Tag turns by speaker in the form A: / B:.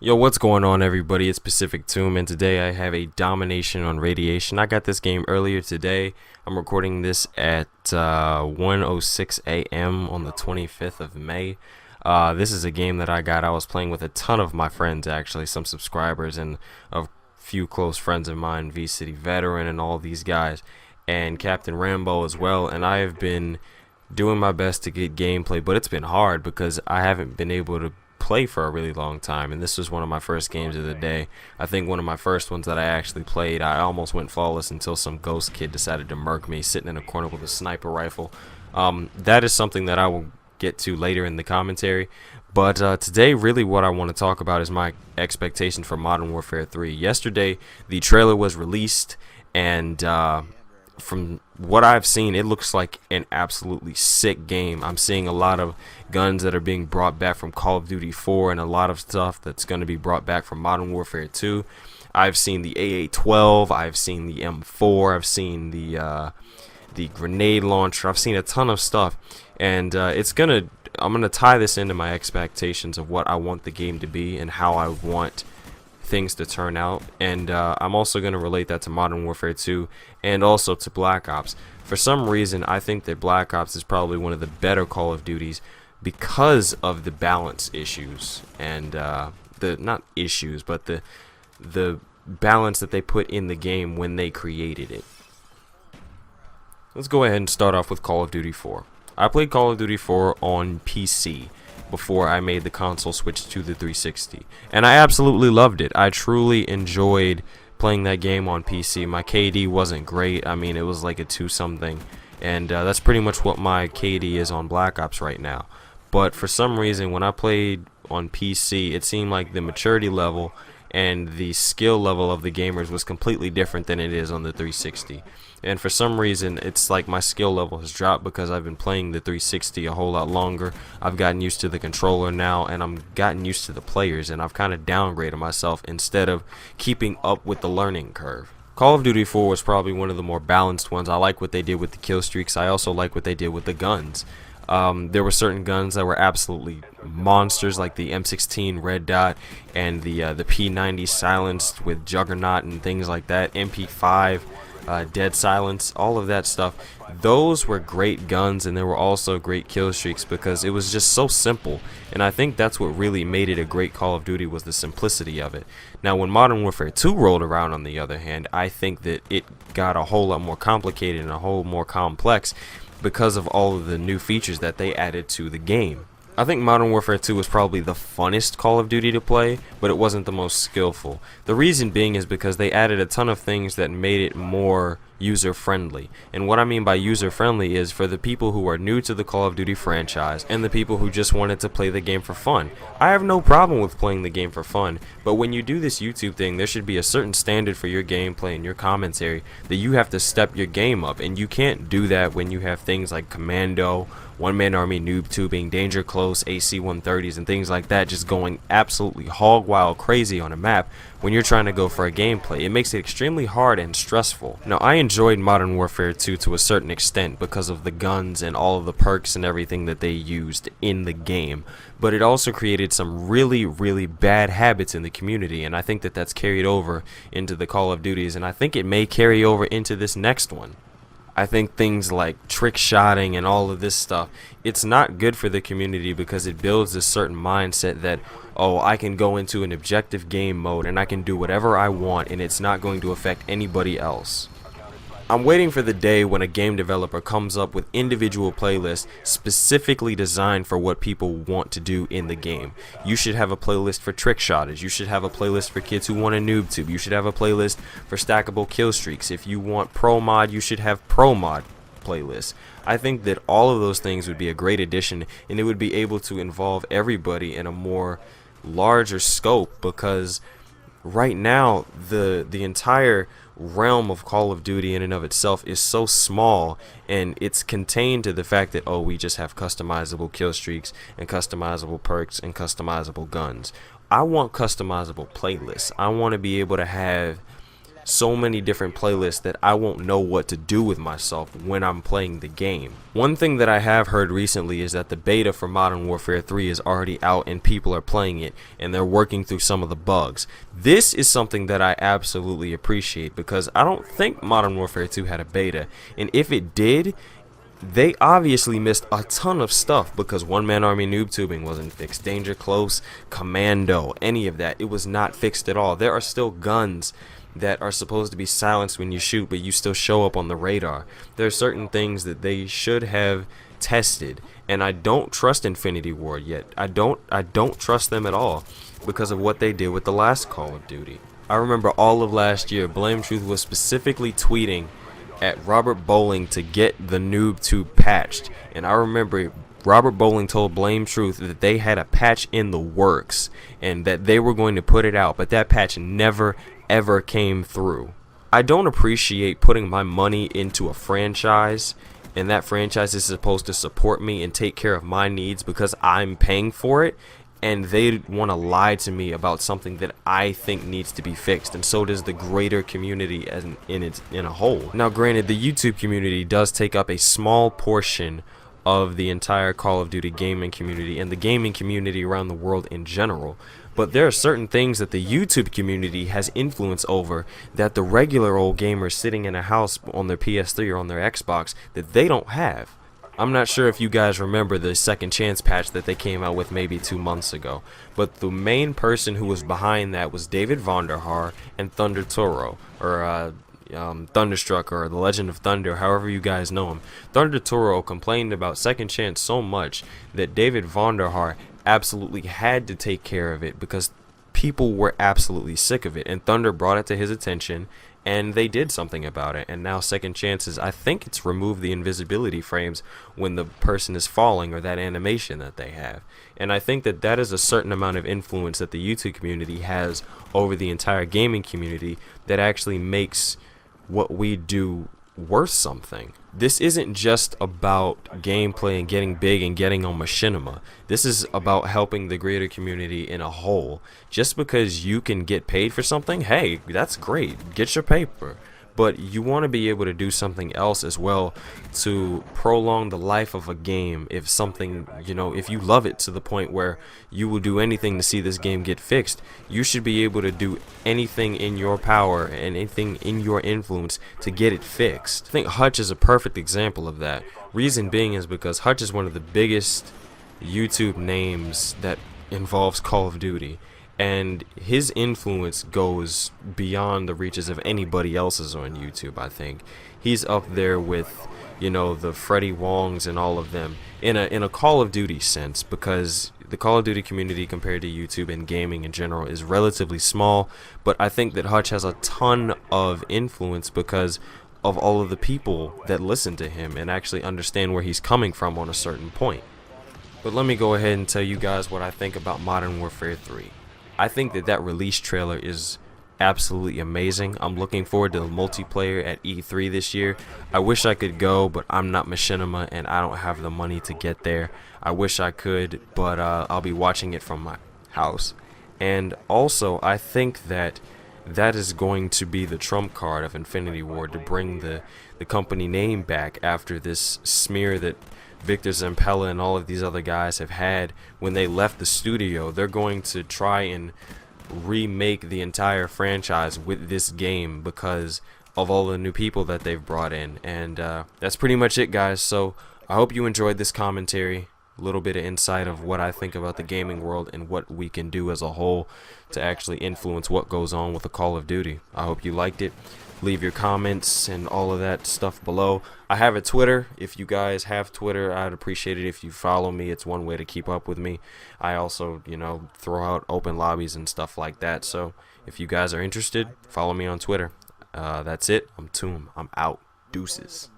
A: Yo, what's going on, everybody? It's Pacific Tomb, and today I have a domination on radiation. I got this game earlier today. I'm recording this at 1:06 a.m. on the 25th of May. This is a game that I was playing with a ton of my friends, actually, some subscribers and a few close friends of mine, V-City Veteran and all these guys, and Captain Rambo as well. And I have been doing my best to get gameplay, but it's been hard because I haven't been able to play for a really long time, and this was one of my first games of the day. I think one of my first ones that I actually played. I almost went flawless until some ghost kid decided to murk me sitting in a corner with a sniper rifle. That is something that I will get to later in the commentary, but today really what I want to talk about is my expectation for Modern Warfare 3. Yesterday the trailer was released, and from what I've seen, it looks like an absolutely sick game. I'm seeing a lot of guns that are being brought back from Call of Duty 4 and a lot of stuff that's going to be brought back from Modern Warfare 2. I've seen the AA-12, I've seen the M4, I've seen the grenade launcher. I've seen a ton of stuff, and I'm gonna tie this into my expectations of what I want the game to be and how I want things to turn out, and I'm also going to relate that to Modern Warfare 2 and also to Black Ops. For some reason, I think that Black Ops is probably one of the better Call of Duties because of the balance issues and the not issues, but the balance that they put in the game when they created it. Let's go ahead and start off with Call of Duty 4. I played Call of Duty 4 on PC before I made the console switch to the 360, and I absolutely loved it. I truly enjoyed playing that game on PC. My KD wasn't great. I mean, it was like a 2 something, and that's pretty much what my KD is on Black Ops right now. But for some reason, when I played on PC, it seemed like the maturity level and the skill level of the gamers was completely different than it is on the 360. And for some reason, it's like my skill level has dropped because I've been playing the 360 a whole lot longer. I've gotten used to the controller now, and I'm gotten used to the players, and I've kind of downgraded myself instead of keeping up with the learning curve. Call of Duty 4 was probably one of the more balanced ones. I like what they did with the kill streaks. I also like what they did with the guns. There were certain guns that were absolutely monsters, like the M16 Red Dot and the P90 silenced with Juggernaut and things like that. MP5, Dead Silence, all of that stuff. Those were great guns, and they were also great kill streaks because it was just so simple. And I think that's what really made it a great Call of Duty, was the simplicity of it. Now, when Modern Warfare 2 rolled around, on the other hand, I think that it got a whole lot more complicated and a whole more complex because of all of the new features that they added to the game. I think Modern Warfare 2 was probably the funnest Call of Duty to play, but it wasn't the most skillful. The reason being is because they added a ton of things that made it more user-friendly. And what I mean by user-friendly is for the people who are new to the Call of Duty franchise and the people who just wanted to play the game for fun. I have no problem with playing the game for fun, but when you do this YouTube thing, there should be a certain standard for your gameplay and your commentary that you have to step your game up, and you can't do that when you have things like Commando, One-Man Army noob tubing, Danger Close, AC-130s, and things like that just going absolutely hog wild crazy on a map when you're trying to go for a gameplay. It makes it extremely hard and stressful. Now, I enjoyed Modern Warfare 2 to a certain extent because of the guns and all of the perks and everything that they used in the game, but it also created some really, really bad habits in the community, and I think that that's carried over into the Call of Duties, and I think it may carry over into this next one. I think things like trick shotting and all of this stuff, it's not good for the community because it builds a certain mindset that, oh, I can go into an objective game mode and I can do whatever I want and it's not going to affect anybody else. I'm waiting for the day when a game developer comes up with individual playlists specifically designed for what people want to do in the game. You should have a playlist for trick shotters. You should have a playlist for kids who want a noob tube. You should have a playlist for stackable kill streaks. If you want pro mod, you should have pro mod playlists. I think that all of those things would be a great addition, and it would be able to involve everybody in a more larger scope, because right now the entire realm of Call of Duty in and of itself is so small, and it's contained to the fact that, oh, we just have customizable kill streaks and customizable perks and customizable guns. I want customizable playlists. I want to be able to have so many different playlists that I won't know what to do with myself when I'm playing the game. One thing that I have heard recently is that the beta for Modern Warfare 3 is already out and people are playing it and they're working through some of the bugs. This is something that I absolutely appreciate because I don't think Modern Warfare 2 had a beta, and if it did, they obviously missed a ton of stuff because one-man army noob tubing wasn't fixed, danger close, commando, any of that. It was not fixed at all. There are still guns that are supposed to be silenced when you shoot, but you still show up on the radar. There are certain things that they should have tested, and I don't trust Infinity Ward yet. I don't trust them at all because of what they did with the last Call of Duty. I remember all of last year, Blame Truth was specifically tweeting at Robert Bowling to get the noob tube patched, and I remember Robert Bowling told Blame Truth that they had a patch in the works and that they were going to put it out, but that patch never ever came through. I don't appreciate putting my money into a franchise and that franchise is supposed to support me and take care of my needs because I'm paying for it, and they want to lie to me about something that I think needs to be fixed, and so does the greater community in a whole. Now granted, the YouTube community does take up a small portion of the entire Call of Duty gaming community and the gaming community around the world in general, but there are certain things that the YouTube community has influence over that the regular old gamers sitting in a house on their PS3 or on their Xbox that they don't have. I'm not sure if you guys remember the second chance patch that they came out with maybe 2 months ago, but the main person who was behind that was David Vonderhaar and Thunder Toro, or Thunderstruck, or the Legend of Thunder, however you guys know him. Thunder Toro complained about second chance so much that David Vonderhaar absolutely had to take care of it because people were absolutely sick of it, and Thunder brought it to his attention and they did something about it, and now second chances, I think it's removed the invisibility frames when the person is falling, or that animation that they have. And I think that that is a certain amount of influence that the YouTube community has over the entire gaming community that actually makes what we do worth something. This isn't just about gameplay and getting big and getting on machinima. This is about helping the greater community in a whole. Just because you can get paid for something, hey, that's great, get your paper. But you want to be able to do something else as well to prolong the life of a game. If something, if you love it to the point where you will do anything to see this game get fixed, you should be able to do anything in your power and anything in your influence to get it fixed. I think Hutch is a perfect example of that. Reason being is because Hutch is one of the biggest YouTube names that involves Call of Duty, and his influence goes beyond the reaches of anybody else's on YouTube. I think he's up there with, the Freddie Wongs and all of them in a Call of Duty sense, because the Call of Duty community compared to YouTube and gaming in general is relatively small. But I think that Hutch has a ton of influence because of all of the people that listen to him and actually understand where he's coming from on a certain point. But let me go ahead and tell you guys what I think about Modern Warfare 3. I think that release trailer is absolutely amazing. I'm looking forward to the multiplayer at E3 this year. I wish I could go, but I'm not machinima and I don't have the money to get there. I wish I could, but I'll be watching it from my house. And also, I think that is going to be the trump card of Infinity Ward to bring the company name back after this smear that Victor Zampella and all of these other guys have had when they left the studio. They're going to try and remake the entire franchise with this game because of all the new people that they've brought in. And that's pretty much it, guys. So I hope you enjoyed this commentary, a little bit of insight of what I think about the gaming world and what we can do as a whole to actually influence what goes on with the Call of Duty. I hope you liked it. Leave your comments and all of that stuff below. I have a Twitter. If you guys have Twitter, I'd appreciate it if you follow me. It's one way to keep up with me. I also, throw out open lobbies and stuff like that. So if you guys are interested, follow me on Twitter. That's it. I'm Toom. I'm out. Deuces.